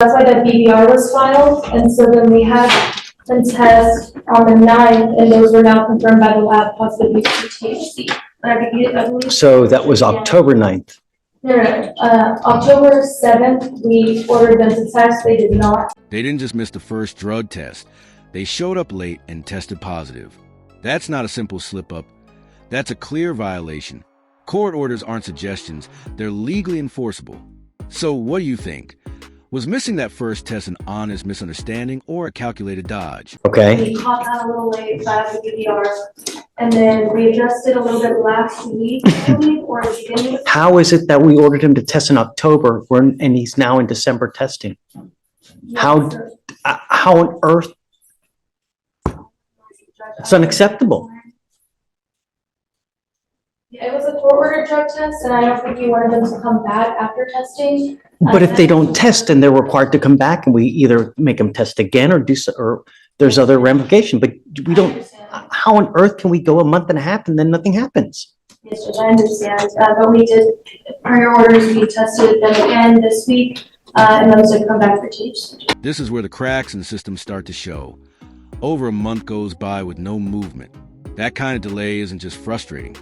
That's why the BVR was filed, and so then we had a test on the 9th, and those were now confirmed by the lab positive use of THC. I believe So that was October 9th. No. October 7th, we ordered them to test. They did not. They didn't just miss the first drug test. They showed up late and tested positive. That's not a simple slip-up. That's a clear violation. Court orders aren't suggestions. They're legally enforceable. So what do you think? Was missing that first test an honest misunderstanding or a calculated dodge? Okay. We caught that a little late by the BVR, and then we adjusted a little bit last week, I believe, or the beginning of How is it that we ordered him to test in October and he's now in December testing? How on earth? It's unacceptable. It was a court-ordered drug test, and I don't think you wanted them to come back after testing. But if they don't test and they're required to come back and we either make them test again or do so, or there's other ramification, but we don't, how on earth can we go a month and a half and then nothing happens? Yes, Judge, I understand, but we did, per your orders, we tested them again this week, and those did come back for THC. This is where the cracks in the system start to show. Over a month goes by with no movement. That kind of delay isn't just frustrating.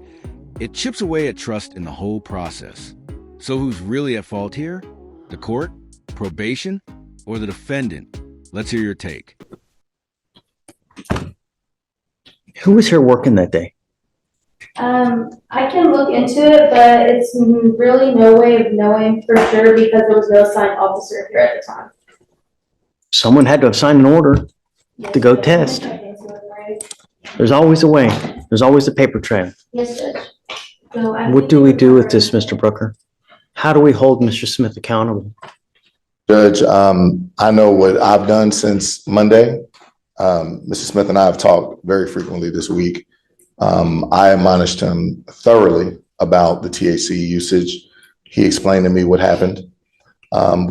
It chips away at trust in the whole process. So who's really at fault here? The court, probation, or the defendant? Let's hear your take. Who was here working that day? I can look into it, but it's really no way of knowing for sure because there was no assigned officer here at the time. Someone had to have signed an order to go test. I think so, right? There's always a way. There's always a paper trail. Yes, Judge. So What do we do with this, Mr. Brooker? How do we hold Mr. Smith accountable? Judge, I know what I've done since Monday. Mr. Smith and I have talked very frequently this week. I admonished him thoroughly about the THC usage. He explained to me what happened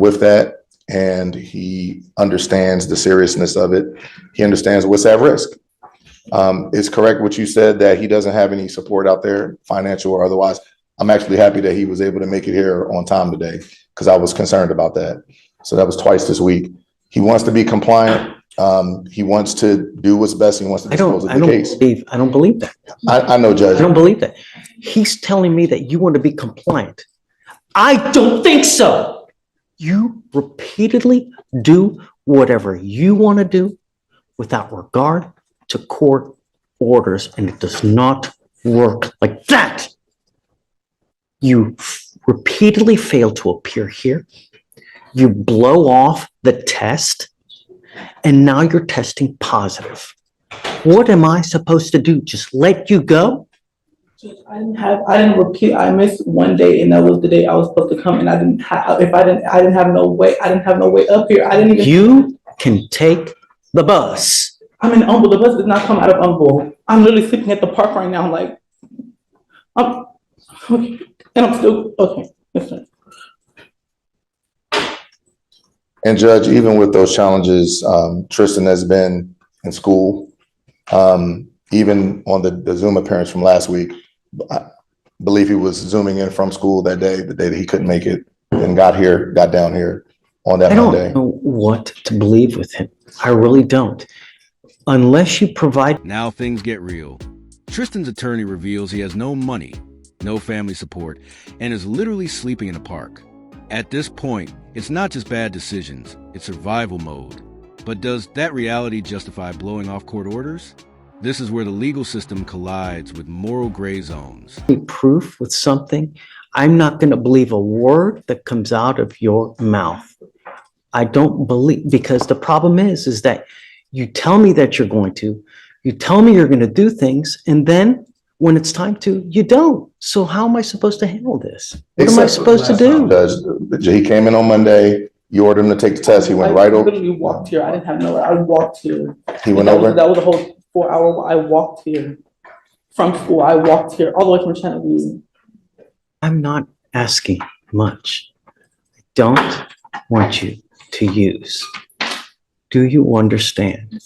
with that, and he understands the seriousness of it. He understands what's at risk. It's correct what you said that he doesn't have any support out there, financial or otherwise. I'm actually happy that he was able to make it here on time today because I was concerned about that. So that was twice this week. He wants to be compliant. He wants to do what's best. He wants to dispose of the case. I don't believe that. I know, Judge. I don't believe that. He's telling me that you want to be compliant. I don't think so. You repeatedly do whatever you want to do without regard to court orders, and it does not work like that. You repeatedly fail to appear here. You blow off the test, and now you're testing positive. What am I supposed to do? Just let you go? I missed one day, and that was the day I was supposed to come, and I didn't have no way up here. You can take the bus. I'm in Humble. The bus did not come out of Humble. I'm literally sleeping at the park right now, like, okay, and I'm still, okay, yes, sir. And Judge, even with those challenges, Tristan has been in school. Even on the Zoom appearance from last week, I believe he was Zooming in from school that day, the day that he couldn't make it, and got down here on that Monday. I don't know what to believe with him. I really don't. Unless you provide. Now things get real. Tristan's attorney reveals he has no money, no family support, and is literally sleeping in a park. At this point, it's not just bad decisions, it's survival mode. But does that reality justify blowing off court orders? This is where the legal system collides with moral gray zones. Proof with something, I'm not going to believe a word that comes out of your mouth. I don't believe, because the problem is that you tell me that you're going to, you tell me you're going to do things, and then when it's time to, you don't. So how am I supposed to handle this? What am I supposed to do? Judge, he came in on Monday. You ordered him to take the test. He went right over. I literally walked here. I didn't have nowhere. I walked here. He went over. That was a whole 4 hour. I walked here from school. I walked here all the way from Chattanooga. I'm not asking much. I don't want you to use. Do you understand?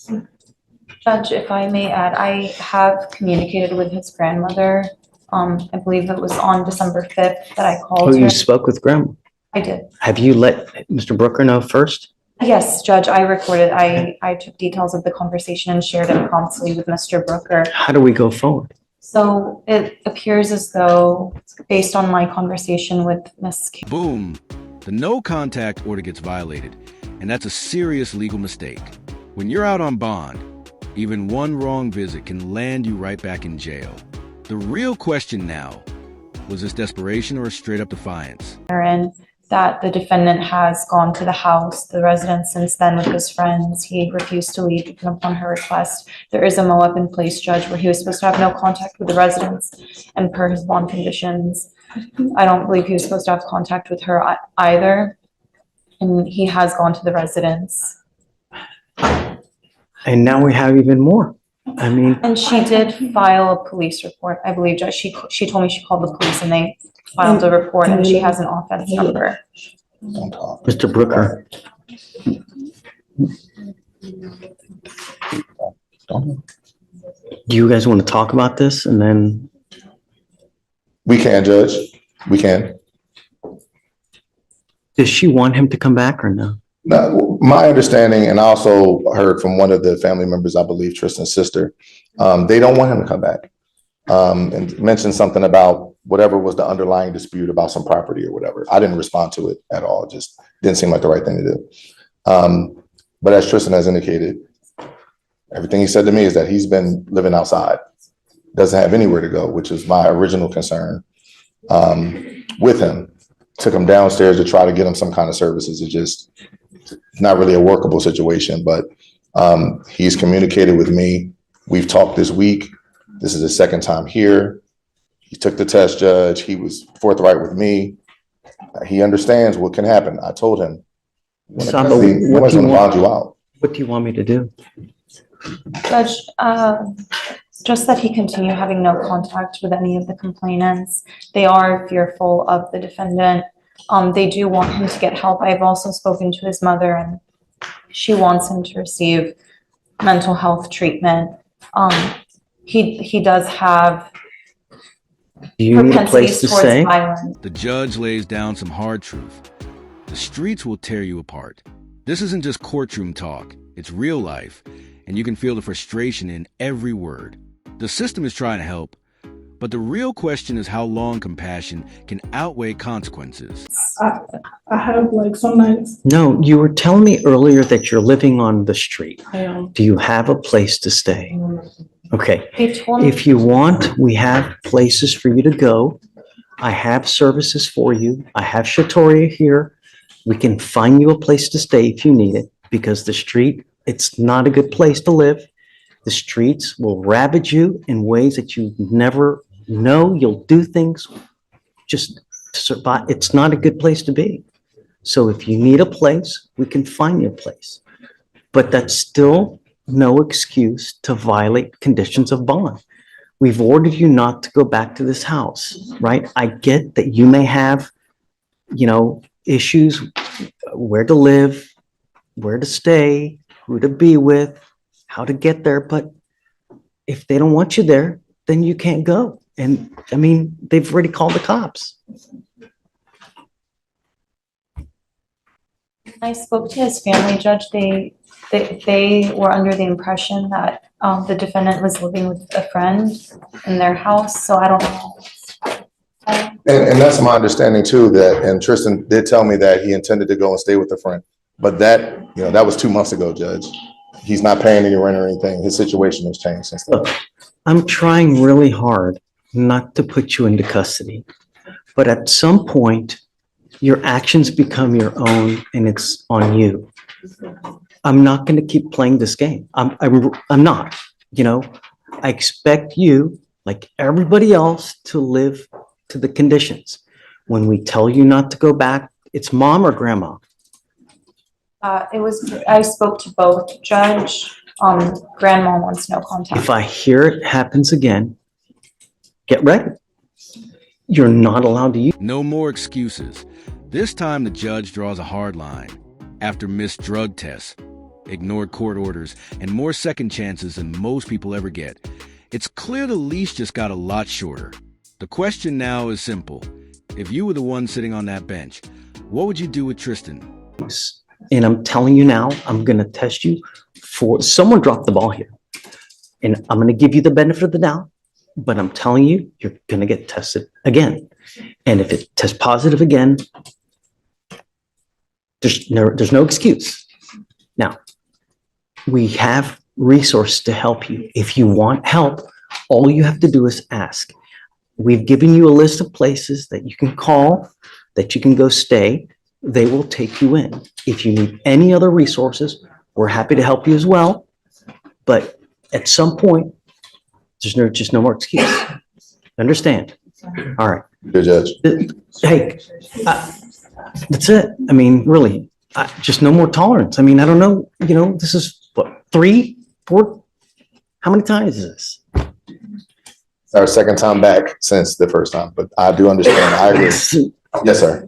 Judge, if I may add, I have communicated with his grandmother. I believe it was on December 5th that I called Oh, her. you spoke with grandma? I did. Have you let Mr. Brooker know first? Yes, Judge, I recorded, I took details of the conversation and shared it promptly with Mr. Brooker. How do we go forward? So it appears as though, based on my conversation with Ms. Boom! The no contact order gets violated, and that's a serious legal mistake. When you're out on bond, even one wrong visit can land you right back in jail. The real question now, was this desperation or a straight up defiance? And that the defendant has gone to the house, the residence since then with his friends. He refused to leave even upon her request. There is a MOAB in place, Judge, where he was supposed to have no contact with the residents, and per his bond conditions, I don't believe he was supposed to have contact with her either. And he has gone to the residence. And now we have even more. I mean, And she did file a police report, I believe, Judge. She told me she called the police and they filed a report, and she has an offense number. Mr. Brooker, do you guys want to talk about this and then? We can, Judge. We can. Does she want him to come back or no? Now, my understanding, and I also heard from one of the family members, I believe Tristan's sister, they don't want him to come back. And mentioned something about whatever was the underlying dispute about some property or whatever. I didn't respond to it at all. Just didn't seem like the right thing to do. But as Tristan has indicated, everything he said to me is that he's been living outside, doesn't have anywhere to go, which is my original concern with him. Took him downstairs to try to get him some kind of services. It's just not really a workable situation, but he's communicated with me. We've talked this week. This is his second time here. He took the test, Judge. He was forthright with me. He understands what can happen. I told him. Saba, what Nobody's do going you to bond you out. What do you want me to do? Judge, just that he continue having no contact with any of the complainants. They are fearful of the defendant. They do want him to get help. I've also spoken to his mother, and she wants him to receive mental health treatment. He does have Do you need a place propensities to towards stay? violence. The judge lays down some hard truth. The streets will tear you apart. This isn't just courtroom talk. It's real life, and you can feel the frustration in every word. The system is trying to help, but the real question is how long compassion can outweigh consequences. I have like some nights No, you were telling me earlier that you're living on the street. I am. Do you have a place to stay? Okay. They told me, If you want, we have places for you to go. I have services for you. I have Shatoria here. We can find you a place to stay if you need it, because the street, it's not a good place to live. The streets will ravage you in ways that you never know. You'll do things just to survive. It's not a good place to be. So if you need a place, we can find you a place. But that's still no excuse to violate conditions of bond. We've ordered you not to go back to this house, right? I get that you may have, issues, where to live, where to stay, who to be with, how to get there. But if they don't want you there, then you can't go. And I mean, they've already called the cops. I spoke to his family, Judge. They were under the impression that the defendant was living with a friend in their house, so I don't know. And that's my understanding too, and Tristan did tell me that he intended to go and stay with a friend. But that was 2 months ago, Judge. He's not paying any rent or anything. His situation has changed since then. Look, I'm trying really hard not to put you into custody, but at some point, your actions become your own and it's on you. I'm not going to keep playing this game. I'm not, I expect you, like everybody else, to live to the conditions. When we tell you not to go back, it's mom or grandma. I spoke to both, Judge. Grandma wants no contact. If I hear it happens again, get ready. You're not allowed to use. No more excuses. This time the judge draws a hard line. After missed drug tests, ignored court orders, and more second chances than most people ever get, it's clear the leash just got a lot shorter. The question now is simple. If you were the one sitting on that bench, What would you do with Tristan? And I'm telling you now, I'm going to test you for, someone dropped the ball here. And I'm going to give you the benefit of the doubt, but I'm telling you, you're going to get tested again. And if it tests positive again, there's no excuse. Now, we have resources to help you. If you want help, all you have to do is ask. We've given you a list of places that you can call, that you can go stay. They will take you in. If you need any other resources, we're happy to help you as well. But at some point, there's just no more excuse. Understand? All right. Good judge. Hey, that's it. I mean, really, just no more tolerance. I mean, I don't know, this is what, 3, 4, how many times is this? It's our second time back since the first time, but I do understand. I agree. Yes, sir.